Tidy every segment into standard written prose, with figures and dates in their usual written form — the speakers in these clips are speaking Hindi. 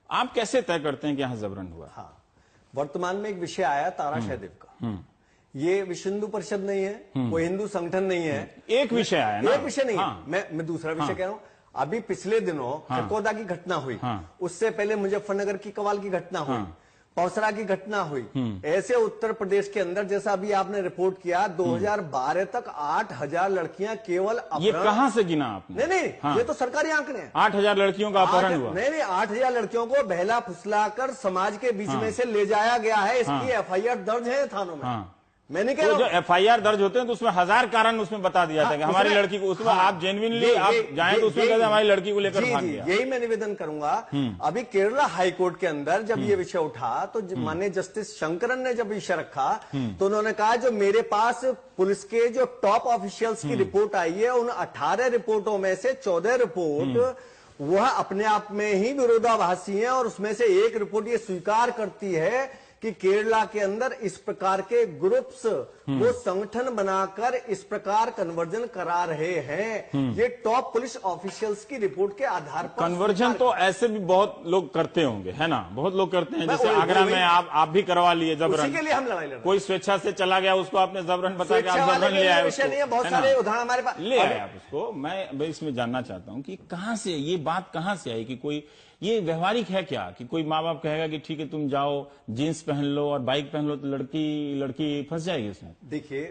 आप कैसे तय करते हैं कि यहां जबरन हुआ? हाँ, वर्तमान में एक विषय आया तारा शाहदेव का। ये विश्व हिंदू परिषद नहीं है, कोई हिंदू संगठन नहीं है, एक विषय आया ना, एक विषय नहीं हाँ। है। मैं दूसरा विषय कह रहा हूं। अभी पिछले दिनों खरकोदा की घटना हुई, उससे पहले मुजफ्फरनगर की कवाल की घटना हुई, पौसरा की घटना हुई। ऐसे उत्तर प्रदेश के अंदर, जैसा अभी आपने रिपोर्ट किया, 2012 तक 8,000 लड़कियां केवल ये कहां से गिना आपने? नहीं, ये तो सरकारी आंकड़े हैं। 8,000 लड़कियों का अपहरण हुआ? नहीं, 8,000 लड़कियों को बहला फुसलाकर समाज के बीच में से ले जाया गया है। इसकी FIR दर्ज है थानों में। मैं नहीं कह रहा हूं। जो FIR दर्ज होते हैं तो उसमें 1000 कारण उसमें बता दिया था कि हमारी लड़की को, उसमें आप जेन्युइनली आप जाएं तो उसमें कहते हमारी लड़की को लेकर भाग गया। यही मैं निवेदन करूंगा। अभी केरला हाईकोर्ट के अंदर जब ये विषय उठा तो माननीय जस्टिस शंकरन ने जब विषय रखा तो उन्होंने कहा जो मेरे पास पुलिस के जो टॉप ऑफिशियल्स की रिपोर्ट आई है, उन 18 रिपोर्टों में से 14 रिपोर्ट वह अपने आप में ही विरोधाभासी है, और उसमें से एक रिपोर्ट ये स्वीकार करती है कि केरला के अंदर इस प्रकार के ग्रुप्स वो संगठन बनाकर इस प्रकार कन्वर्जन करा रहे हैं। ये टॉप पुलिस ऑफिशियल्स की रिपोर्ट के आधार पर कन्वर्जन तो ऐसे भी बहुत लोग करते होंगे, है ना? बहुत लोग करते हैं। जैसे आगरा में आप भी करवा लिए जबरन, उसी के लिए हम लड़ाई लड़ रहे हैं। कोई स्वेच्छा से चला गया, उसको आपने जबरन बताया कि आप जबरन ले आए, विषय नहीं है, बहुत सारे उदाहरण हमारे पास ले आए आप उसको। मैं इसमें जानना चाहता हूं कि कहां से ये बात कहां से आई कि कोई ये व्यवहारिक है क्या कि कोई माँ बाप कहेगा कि ठीक है तुम जाओ जीन्स पहन लो और बाइक पहन लो तो लड़की फंस जाएगी उसमें? देखिए,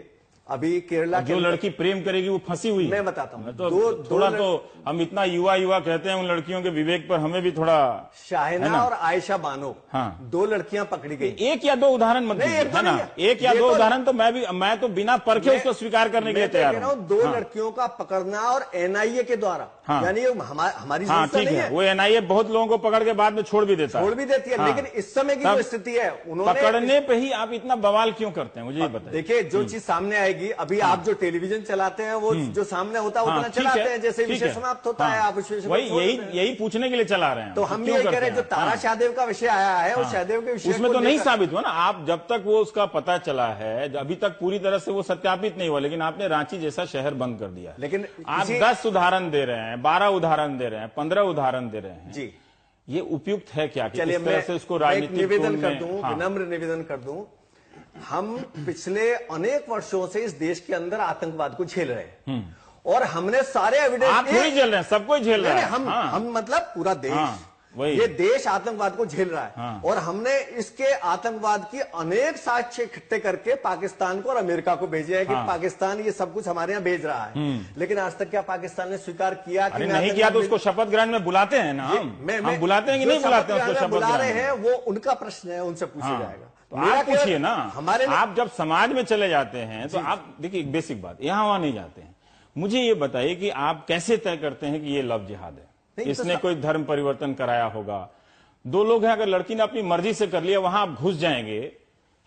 अभी केरला जो लड़की प्रेम करेगी वो फंसी हुई। मैं बताता हूँ तो थोड़ा तो हम इतना युवा कहते हैं, उन लड़कियों के विवेक पर हमें भी थोड़ा। शाहिना और आयशा बानो, हाँ, 2 लड़कियां पकड़ी गई। एक या 2 उदाहरण मत दीजिए, है ना? एक या 2 उदाहरण तो मैं तो बिना परखे उसको स्वीकार करने के लिए तैयार हूं। 2 लड़कियों का पकड़ना और NIA के द्वारा, यानी हमारी ठीक है, वो NIA बहुत लोगों को पकड़ के बाद में छोड़ भी देती है। लेकिन इस समय की जो स्थिति है, उन्होंने पकड़ने पे ही आप इतना बवाल क्यों करते हैं, मुझे ये बताइए। देखिए, जो चीज सामने आएगी, अभी आप जो टेलीविजन चलाते हैं वो जो सामने होता है उतना चलाते हैं, जैसे विषय समाप्त होता है आप यही पूछने के लिए चला रहे हैं। तो हम भी यही कह रहे हैं, जो तारा शाहदेव का विषय आया है, वो शाहदेव के विषय उसमें तो नहीं साबित हुआ ना। आप जब तक वो उसका पता चला है, अभी तक पूरी तरह से वो सत्यापित नहीं हुआ, लेकिन आपने रांची जैसा शहर बंद कर दिया। लेकिन आप 10 उदाहरण दे रहे हैं, 12 उदाहरण दे रहे हैं, 15 उदाहरण दे रहे हैं जी। ये उपयुक्त है क्या? चलिए, इस तरह से उसको राजनीतिक निवेदन कर दूं, विनम्र निवेदन कर दूं। हम पिछले अनेक वर्षों से इस देश के अंदर आतंकवाद को झेल रहे हैं, और हमने सारे एविडेंस। आप थोड़ी झेल रहे हैं, सब कोई झेल रहा है। हम मतलब पूरा देश, ये देश आतंकवाद को झेल रहा है, और हमने इसके आतंकवाद की अनेक साक्ष्य इकट्ठे करके पाकिस्तान को और अमेरिका को भेजे है कि पाकिस्तान ये सब कुछ हमारे यहाँ भेज रहा है। लेकिन आज तक क्या पाकिस्तान ने स्वीकार किया कि नहीं किया? तो उसको शपथ ग्रहण में बुलाते हैं ना, हम बुलाते हैं कि नहीं बुलाते हैं उसको शपथ बुला रहे हैं, वो उनका प्रश्न है, उनसे पूछा जाएगा। तो आप पूछिए ना। आप जब समाज में चले जाते हैं तो आप देखिए, एक बेसिक बात, यहां वहां नहीं जाते हैं। मुझे ये बताइए कि आप कैसे तय करते हैं कि ये लव जिहाद है? इसने कोई धर्म परिवर्तन कराया होगा? 2 लोग हैं, अगर लड़की ने अपनी मर्जी से कर लिया, वहां आप घुस जाएंगे,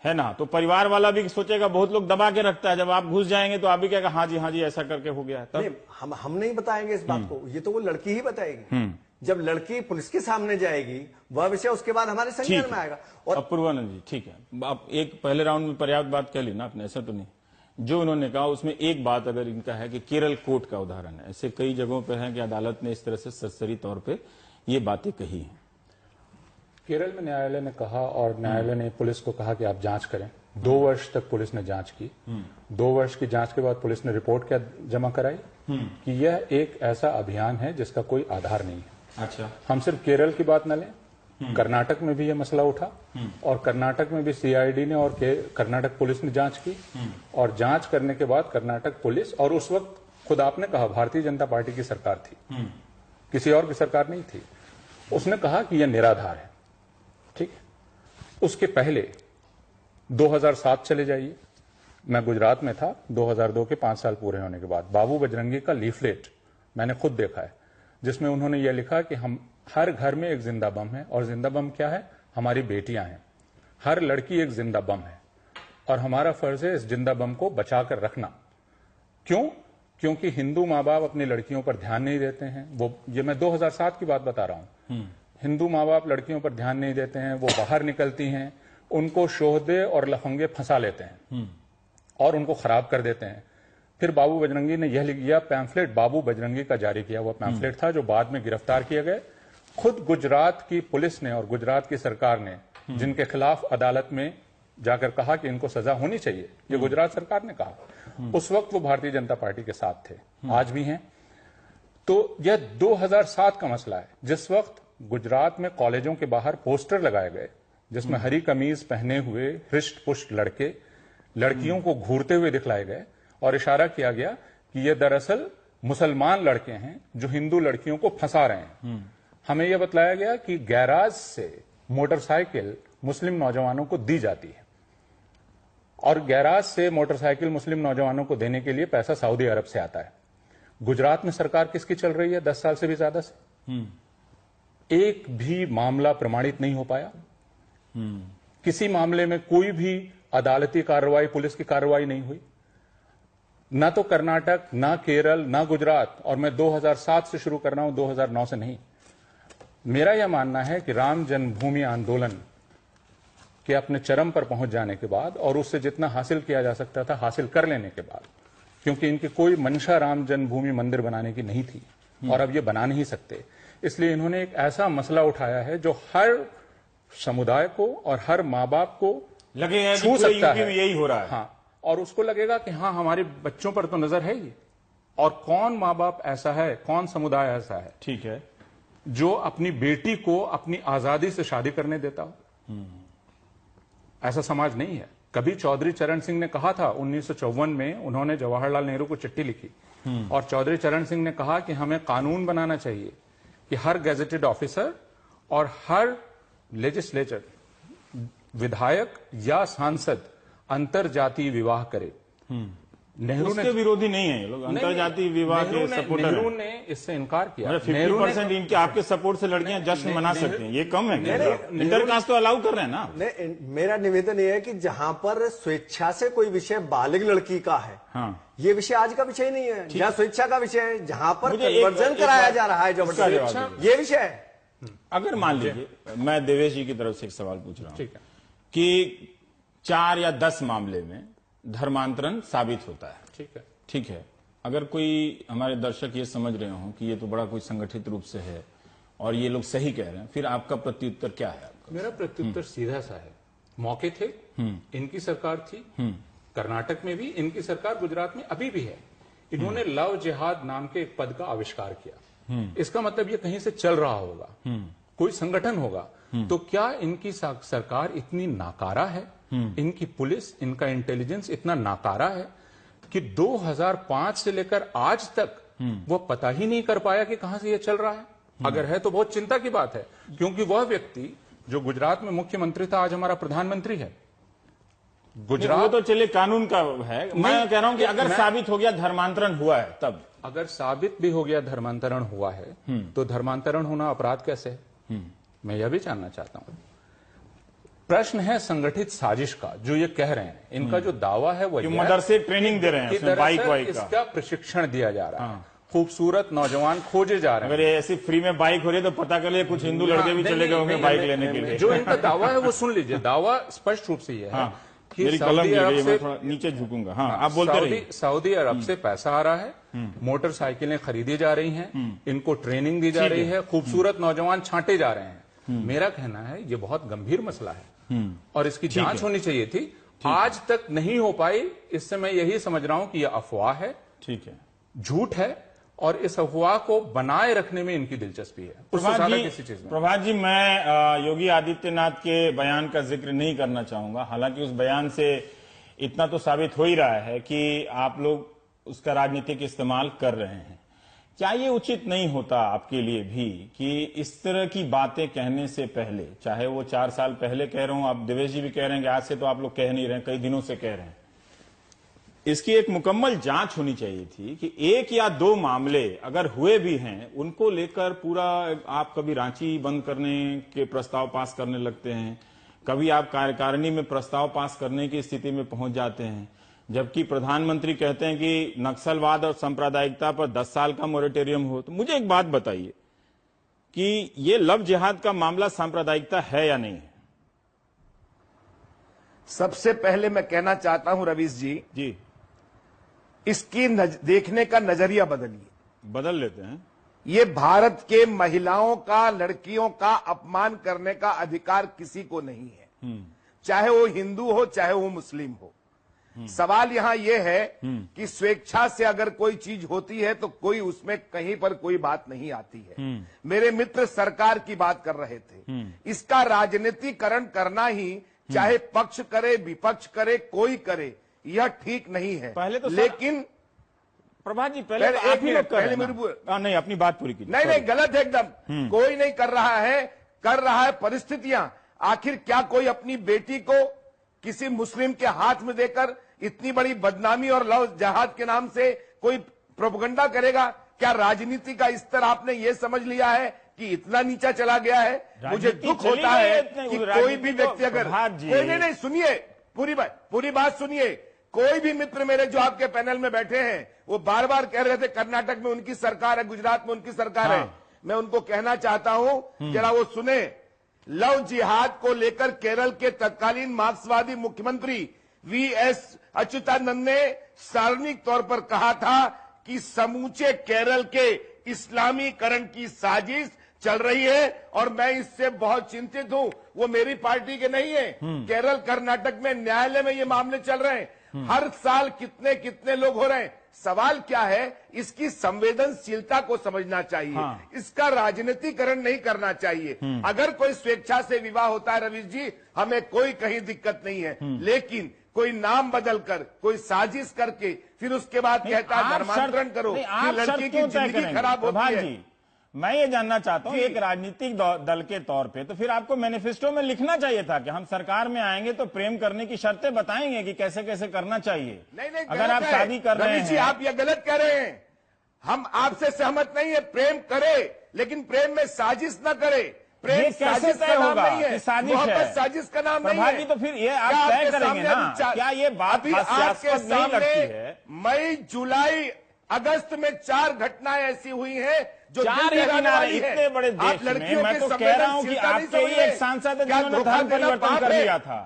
है ना, तो परिवार वाला भी सोचेगा, बहुत लोग दबा के रखता है, जब आप घुस जाएंगे तो आप भी कहेगा हाँ जी ऐसा करके हो गया है। तब हम नहीं बताएंगे इस बात को, ये तो वो लड़की ही बताएगी। जब लड़की पुलिस के सामने जाएगी, वह विषय उसके बाद हमारे संज्ञान में आएगा। और अपूर्वानंद जी, ठीक है, आप एक पहले राउंड में पर्याप्त बात कह ली ना आपने, ऐसा तो नहीं। जो उन्होंने कहा उसमें एक बात अगर इनका है कि केरल कोर्ट का उदाहरण है, ऐसे कई जगहों पर है कि अदालत ने इस तरह से सरसरी तौर पे ये बातें कही हैं। केरल में न्यायालय ने कहा, और न्यायालय ने पुलिस को कहा कि आप जांच करें। 2 वर्ष तक पुलिस ने जांच की। 2 वर्ष की जांच के बाद पुलिस ने रिपोर्ट क्या जमा कराई कि यह एक ऐसा अभियान है जिसका कोई आधार नहीं है। अच्छा, हम सिर्फ केरल की बात न लें, कर्नाटक में भी यह मसला उठा, और कर्नाटक में भी CID ने और कर्नाटक पुलिस ने जांच की, और जांच करने के बाद कर्नाटक पुलिस, और उस वक्त खुद आपने कहा भारतीय जनता पार्टी की सरकार थी, किसी और की सरकार नहीं थी, उसने कहा कि यह निराधार है। ठीक है, उसके पहले 2007 चले जाइए, मैं गुजरात में था 2002 के 5 साल पूरे होने के बाद, बाबू बजरंगी का लीफलेट मैंने खुद देखा है, जिसमें उन्होंने यह लिखा कि हम हर घर में एक जिंदा बम है, और जिंदा बम क्या है? हमारी बेटियां हैं। हर लड़की एक जिंदा बम है, और हमारा फर्ज है इस जिंदा बम को बचाकर रखना। क्यों? क्योंकि हिंदू माँ बाप अपनी लड़कियों पर ध्यान नहीं देते हैं। ये मैं 2007 की बात बता रहा हूं। हिंदू माँ बाप लड़कियों पर ध्यान नहीं देते हैं, वो बाहर निकलती हैं, उनको शोहदे और लफंगे फंसा लेते हैं और उनको खराब कर देते हैं। फिर बाबू बजरंगी ने यह लिख दिया, पैम्फलेट बाबू बजरंगी का जारी किया हुआ पैम्फलेट था, जो बाद में गिरफ्तार किए गए खुद गुजरात की पुलिस ने और गुजरात की सरकार ने जिनके खिलाफ अदालत में जाकर कहा कि इनको सजा होनी चाहिए, ये गुजरात सरकार ने कहा, उस वक्त वो भारतीय जनता पार्टी के साथ थे, आज भी हैं। तो यह 2007 का मसला है, जिस वक्त गुजरात में कॉलेजों के बाहर पोस्टर लगाए गए जिसमें हरी कमीज पहने हुए हृष्ट पुष्ट लड़के लड़कियों को घूरते हुए दिखलाए गए और इशारा किया गया कि ये दरअसल मुसलमान लड़के हैं जो हिंदू लड़कियों को फंसा रहे हैं। हमें यह बतलाया गया कि गैराज से मोटरसाइकिल मुस्लिम नौजवानों को दी जाती है और गैराज से मोटरसाइकिल मुस्लिम नौजवानों को देने के लिए पैसा सऊदी अरब से आता है। गुजरात में सरकार किसकी चल रही है 10 साल से भी ज्यादा से? एक भी मामला प्रमाणित नहीं हो पाया। किसी मामले में कोई भी अदालती कार्रवाई, पुलिस की कार्रवाई नहीं हुई। ना तो कर्नाटक, ना केरल, ना गुजरात, और मैं 2007 से शुरू कर रहा हूं, 2009 से नहीं। मेरा यह मानना है कि राम जन्मभूमि आंदोलन के अपने चरम पर पहुंच जाने के बाद और उससे जितना हासिल किया जा सकता था हासिल कर लेने के बाद, क्योंकि इनकी कोई मंशा राम जन्मभूमि मंदिर बनाने की नहीं थी और अब ये बना नहीं सकते, इसलिए इन्होंने एक ऐसा मसला उठाया है जो हर समुदाय को और हर माँ बाप को लगेगा कि छू पूरे सकता यूपी है। में यही हो रहा है। हाँ, और उसको लगेगा कि हाँ हमारे बच्चों पर तो नजर है ही, और कौन माँ बाप ऐसा है, कौन समुदाय ऐसा है ठीक है जो अपनी बेटी को अपनी आजादी से शादी करने देता हो। ऐसा समाज नहीं है। कभी चौधरी चरण सिंह ने कहा था 1954 में, उन्होंने जवाहरलाल नेहरू को चिट्ठी लिखी और चौधरी चरण सिंह ने कहा कि हमें कानून बनाना चाहिए कि हर गेजेटेड ऑफिसर और हर लेजिस्लेचर, विधायक या सांसद अंतर जातीय विवाह करे। नेहरू ने विरोधी नहीं है ये लोग, अंतरजातीय विवाह के सपोर्टर हैं। नेहरू ने इससे इनकार किया। 50% इनके आपके सपोर्ट से लड़कियां जश्न मना सकती हैं, ये कम है क्या? इंटरकास्ट तो अलाउ कर रहे हैं ना। मेरा निवेदन ये है कि जहां पर स्वेच्छा से कोई विषय बालिग लड़की का है, हाँ, ये विषय आज का विषय नहीं है। जहां स्वेच्छा का विषय है, जहां पर मुझे कन्वर्जन कराया जा रहा है जबरदस्ती, ये विषय है। अगर मान लीजिए, मैं देवेश जी की तरफ से एक सवाल पूछ रहा हूं ठीक है कि 4 या 10 मामले में धर्मांतरण साबित होता है, ठीक है, अगर कोई हमारे दर्शक ये समझ रहे हो कि ये तो बड़ा कोई संगठित रूप से है और ये लोग सही कह रहे हैं, फिर आपका प्रत्युत्तर क्या है? आपका मेरा प्रत्युत्तर सीधा सा है, मौके थे, इनकी सरकार थी, कर्नाटक में भी इनकी सरकार, गुजरात में अभी भी है। इन्होंने लव जिहाद नाम के एक पद का आविष्कार किया। इसका मतलब ये कहीं से चल रहा होगा, कोई संगठन होगा। तो क्या इनकी सरकार इतनी नाकारा है, इनकी पुलिस, इनका इंटेलिजेंस इतना नाकारा है कि 2005 से लेकर आज तक वो पता ही नहीं कर पाया कि कहां से ये चल रहा है? अगर है तो बहुत चिंता की बात है, क्योंकि वह व्यक्ति जो गुजरात में मुख्यमंत्री था आज हमारा प्रधानमंत्री है। गुजरात वो तो चलिए कानून का है, मैं कह रहा हूं कि अगर साबित हो गया धर्मांतरण हुआ है, तब अगर साबित भी हो गया धर्मांतरण हुआ है तो धर्मांतरण होना अपराध कैसे है? मैं यह भी जानना चाहता हूं। प्रश्न है संगठित साजिश का, जो ये कह रहे हैं, इनका जो दावा है वो मदरसे ट्रेनिंग दे रहे हैं, उसमें बाइक वाइक का इसका प्रशिक्षण दिया जा रहा है, खूबसूरत नौजवान खोजे जा रहे हैं। अगर ये ऐसी फ्री में बाइक हो रही है तो पता कर लिए कुछ हिंदू लड़के भी चले गए होंगे बाइक लेने के लिए। जो इनका दावा है वो सुन लीजिए। दावा स्पष्ट रूप से ये है कि मेरी कलम मैं थोड़ा नीचे झुकूंगा। हाँ, आप बोलते रहिए। सऊदी अरब से पैसा आ रहा है, मोटरसाइकिलें खरीदी जा रही हैं, इनको ट्रेनिंग दी जा रही है, खूबसूरत नौजवान छांटे जा रहे हैं। मेरा कहना है ये बहुत गंभीर मसला है और इसकी जांच होनी चाहिए थी, आज तक नहीं हो पाई। इससे मैं यही समझ रहा हूं कि यह अफवाह है, ठीक है, झूठ है, और इस अफवाह को बनाए रखने में इनकी दिलचस्पी है। प्रभात जी, मैं योगी आदित्यनाथ के बयान का जिक्र नहीं करना चाहूंगा, हालांकि उस बयान से इतना तो साबित हो ही रहा है कि आप लोग उसका राजनीतिक इस्तेमाल कर रहे हैं। क्या ये उचित नहीं होता आपके लिए भी कि इस तरह की बातें कहने से पहले, चाहे वो 4 साल पहले कह रहा हूं, आप देवेश जी भी कह रहे हैं कि आज से तो आप लोग कह नहीं रहे, कई दिनों से कह रहे हैं, इसकी एक मुकम्मल जांच होनी चाहिए थी कि 1 या 2 मामले अगर हुए भी हैं उनको लेकर पूरा, आप कभी रांची बंद करने के प्रस्ताव पास करने लगते हैं, कभी आप कार्यकारिणी में प्रस्ताव पास करने की स्थिति में पहुंच जाते हैं, जबकि प्रधानमंत्री कहते हैं कि नक्सलवाद और सांप्रदायिकता पर 10 साल का मोरेटोरियम हो। तो मुझे एक बात बताइए कि ये लव जिहाद का मामला सांप्रदायिकता है या नहीं है? सबसे पहले मैं कहना चाहता हूं रवीश जी, इसकी देखने का नजरिया बदलिए। बदल लेते हैं। ये भारत के महिलाओं का, लड़कियों का अपमान करने का अधिकार किसी को नहीं है, चाहे वो हिंदू हो चाहे वो मुस्लिम हो। सवाल यहां यह है कि स्वेच्छा से अगर कोई चीज होती है तो कोई उसमें कहीं पर कोई बात नहीं आती है। मेरे मित्र सरकार की बात कर रहे थे, इसका राजनीतिकरण करना ही, चाहे पक्ष करे विपक्ष करे कोई करे, यह ठीक नहीं है। पहले तो लेकिन प्रभात जी पहले तो आप ही लोग कर रहे हैं ना। नहीं, अपनी बात पूरी कीजिए। नहीं, गलत है एकदम। कोई नहीं कर रहा है परिस्थितियां। आखिर क्या कोई अपनी बेटी को किसी मुस्लिम के हाथ में देकर इतनी बड़ी बदनामी और लव जहाद के नाम से कोई प्रोपगंडा करेगा? क्या राजनीति का स्तर आपने ये समझ लिया है कि इतना नीचा चला गया है? मुझे दुख होता है कि कोई भी व्यक्ति अगर कोई नहीं, सुनिए पूरी बात सुनिए। कोई भी मित्र मेरे जो आपके पैनल में बैठे हैं वो बार बार कह रहे थे कर्नाटक में उनकी सरकार है, गुजरात में उनकी सरकार है। मैं उनको कहना चाहता हूं जरा वो सुने। लव जिहाद को लेकर केरल के तत्कालीन मार्क्सवादी मुख्यमंत्री वीएस अच्युतानंद ने सार्वजनिक तौर पर कहा था कि समूचे केरल के इस्लामीकरण की साजिश चल रही है और मैं इससे बहुत चिंतित हूं। वो मेरी पार्टी के नहीं है। केरल कर्नाटक में न्यायालय में ये मामले चल रहे हैं। हर साल कितने कितने लोग हो रहे हैं। सवाल क्या है, इसकी संवेदनशीलता को समझना चाहिए। इसका राजनीतिकरण नहीं करना चाहिए। अगर कोई स्वेच्छा से विवाह होता है रवीश जी, हमें कोई कहीं दिक्कत नहीं है, लेकिन कोई नाम बदलकर, कोई साजिश करके फिर उसके बाद कहता है धर्मांतरण करो, फिर लड़की की जिंदगी खराब होती है। मैं ये जानना चाहता हूं, एक राजनीतिक दल के तौर पे तो फिर आपको मैनिफेस्टो में लिखना चाहिए था कि हम सरकार में आएंगे तो प्रेम करने की शर्तें बताएंगे कि कैसे कैसे करना चाहिए। नहीं, अगर आप शादी कर रहे हैं, आप ये गलत कह रहे हैं। हम आपसे सहमत नहीं है, प्रेम करे लेकिन प्रेम में साजिश न करे। प्रेम कैसे तय होगा कि साजिश है? साजिश का नाम नहीं है। तो फिर ये आप तय करेंगे ना? क्या ये बात हास्यास्पद नहीं लगती है? मई, जुलाई, अगस्त में 4 घटनाएं ऐसी हुई हैं जो 4 इतने बड़े देश में। मैं तो कह रहा हूं कि आपके ही एक सांसद है जिन्होंने धर्म परिवर्तन कर लिया था।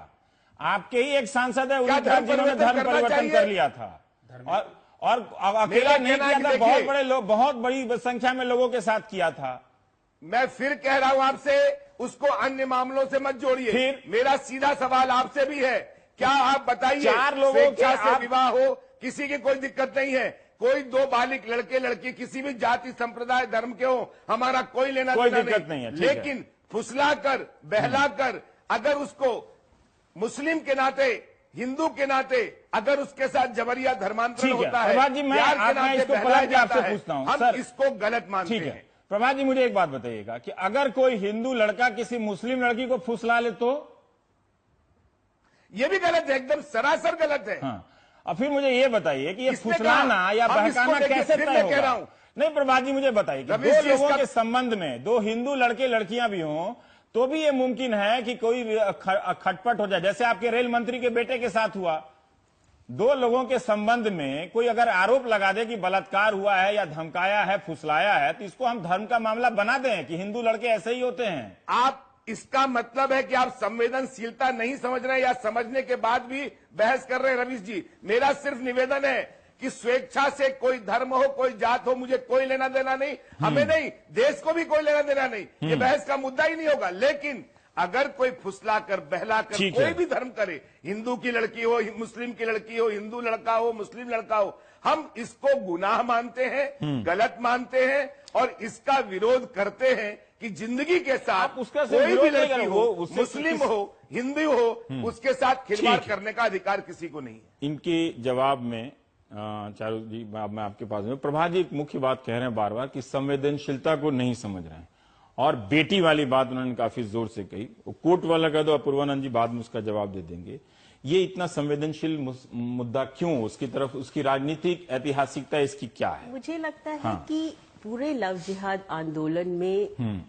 आपके ही एक सांसद है जिन्होंने धर्म परिवर्तन कर लिया था और अकेला नहीं किया था, बहुत बड़े लोग, बहुत बड़ी संख्या में लोगों के साथ किया था। मैं फिर कह रहा हूं आपसे, उसको अन्य मामलों से मत जोड़िए। मेरा सीधा सवाल आपसे भी है, क्या आप बताइए, 4 लोगों से विवाह हो, किसी की कोई दिक्कत नहीं है। कोई 2 बालिक लड़के लड़की किसी भी जाति संप्रदाय धर्म के हो, हमारा कोई लेना देना नहीं है। लेकिन फुसलाकर, बहलाकर, अगर उसको मुस्लिम के नाते, हिंदू के नाते अगर उसके साथ जबरिया धर्मांतरण होता है, प्यार के नाते बहलाया जाता है, हम इसको गलत मानते हैं। प्रभात जी, मुझे एक बात बताइएगा कि अगर कोई हिंदू लड़का किसी मुस्लिम लड़की को फुसला ले तो यह भी गलत है, एकदम सरासर गलत है। और फिर मुझे ये बताइए कि ये फुसलाना या बहकाना कैसे तय होगा? नहीं प्रभात जी, मुझे बताइए कि 2 लोगों के संबंध में 2 हिंदू लड़के लड़कियां भी हों तो भी ये मुमकिन है कि कोई खटपट हो जाए, जैसे आपके रेल मंत्री के बेटे के साथ हुआ। 2 लोगों के संबंध में कोई अगर आरोप लगा दे कि बलात्कार हुआ है या धमकाया है, फुसलाया है, तो इसको हम धर्म का मामला बना दें कि हिंदू लड़के ऐसे ही होते हैं। आप इसका मतलब है कि आप संवेदनशीलता नहीं समझ रहे हैं या समझने के बाद भी बहस कर रहे हैं। रवीश जी, मेरा सिर्फ निवेदन है कि स्वेच्छा से कोई धर्म हो, कोई जात हो, मुझे कोई लेना देना नहीं, हमें नहीं, देश को भी कोई लेना देना नहीं, ये बहस का मुद्दा ही नहीं होगा। लेकिन अगर कोई फुसलाकर, बहलाकर कोई भी धर्म करे, हिंदू की लड़की हो, मुस्लिम की लड़की हो, हिंदू लड़का हो, मुस्लिम लड़का हो, हम इसको गुनाह मानते हैं, गलत मानते हैं और इसका विरोध करते हैं कि जिंदगी के साथ कोई भी लड़की हो, मुस्लिम हो, हिंदू हो, उसके साथ खिलवाड़ करने का अधिकार किसी को नहीं है। इनके जवाब में चारू जी, मैं आपके पास में, प्रभात जी एक मुख्य बात कह रहे हैं बार बार कि संवेदनशीलता को नहीं समझ रहे हैं और बेटी वाली बात उन्होंने काफी जोर से कही। कोर्ट वाला कह दो, अपूर्वानंद जी बाद में उसका जवाब दे देंगे। ये इतना संवेदनशील मुद्दा क्यों, उसकी तरफ उसकी राजनीतिक ऐतिहासिकता इसकी क्या है? मुझे लगता है कि पूरे लव जिहाद आंदोलन में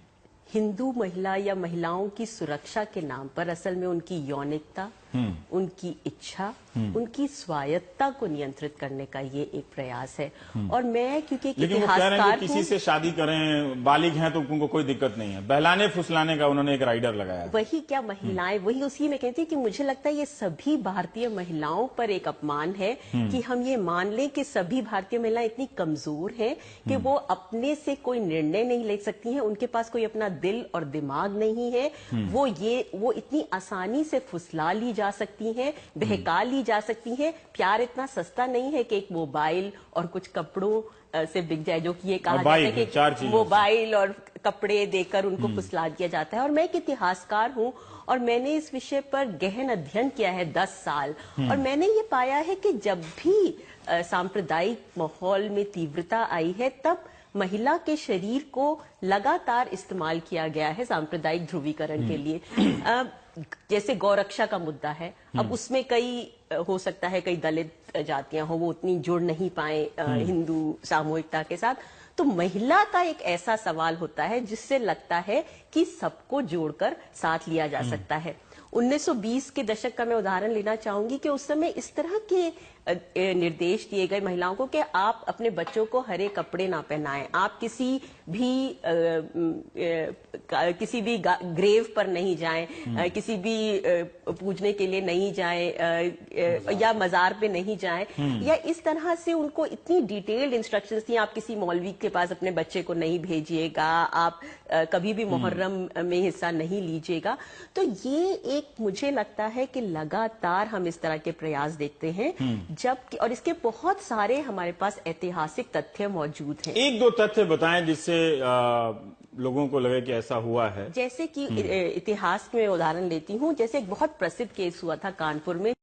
हिंदू महिला या महिलाओं की सुरक्षा के नाम पर असल में उनकी यौनिकता, उनकी इच्छा, उनकी स्वायत्ता को नियंत्रित करने का ये एक प्रयास है। और मैं क्योंकि एक लेकिन वो कह रहे हैं इतिहासकार कि किसी से शादी करें, बालिग हैं तो उनको कोई दिक्कत नहीं है, बहलाने फुसलाने का उन्होंने एक राइडर लगाया। वही क्या महिलाएं, वही उसी में कहती है कि मुझे लगता है ये सभी भारतीय महिलाओं पर एक अपमान है कि हम ये मान लें कि सभी भारतीय महिलाएं इतनी कमजोर हैं कि वो अपने से कोई निर्णय नहीं ले सकती हैं, उनके पास कोई अपना दिल और दिमाग नहीं है। वो इतनी आसानी से फुसला ली जा सकती हैं, बहका ली जा सकती हैं। प्यार इतना सस्ता नहीं है कि एक मोबाइल और कुछ कपड़ों से बिक जाए, जो कि ये कहा जाता है कि मोबाइल और कपड़े देकर उनको फुसला दिया जाता है। और मैं एक इतिहासकार हूं और मैंने इस विषय पर गहन अध्ययन किया है 10 साल, और मैंने ये पाया है कि जब भी सांप्रदायिक माहौल में तीव्रता आई है तब महिला के शरीर को लगातार इस्तेमाल किया गया है सांप्रदायिक ध्रुवीकरण के लिए। जैसे गौरक्षा का मुद्दा है, अब उसमें कई हो सकता है कई दलित जातियां हो, वो उतनी जुड़ नहीं पाए हिंदू सामूहिकता के साथ, तो महिला का एक ऐसा सवाल होता है जिससे लगता है कि सबको जोड़कर साथ लिया जा सकता है। 1920 के दशक का मैं उदाहरण लेना चाहूंगी कि उस समय इस तरह के निर्देश दिए गए महिलाओं को कि आप अपने बच्चों को हरे कपड़े ना पहनाएं, आप किसी भी ग्रेव पर नहीं जाएं, किसी भी पूजने के लिए नहीं जाएं, या मजार पे नहीं जाएं, या इस तरह से उनको इतनी डिटेल्ड इंस्ट्रक्शंस थी। आप किसी मौलवी के पास अपने बच्चे को नहीं भेजिएगा, आप कभी भी मुहर्रम में हिस्सा नहीं लीजिएगा। तो ये एक मुझे लगता है कि लगातार हम इस तरह के प्रयास देखते हैं, जबकि और इसके बहुत सारे हमारे पास ऐतिहासिक तथ्य मौजूद हैं। एक दो तथ्य बताएं जिससे लोगों को लगे कि ऐसा हुआ है। जैसे कि इतिहास में उदाहरण लेती हूँ, जैसे एक बहुत प्रसिद्ध केस हुआ था कानपुर में।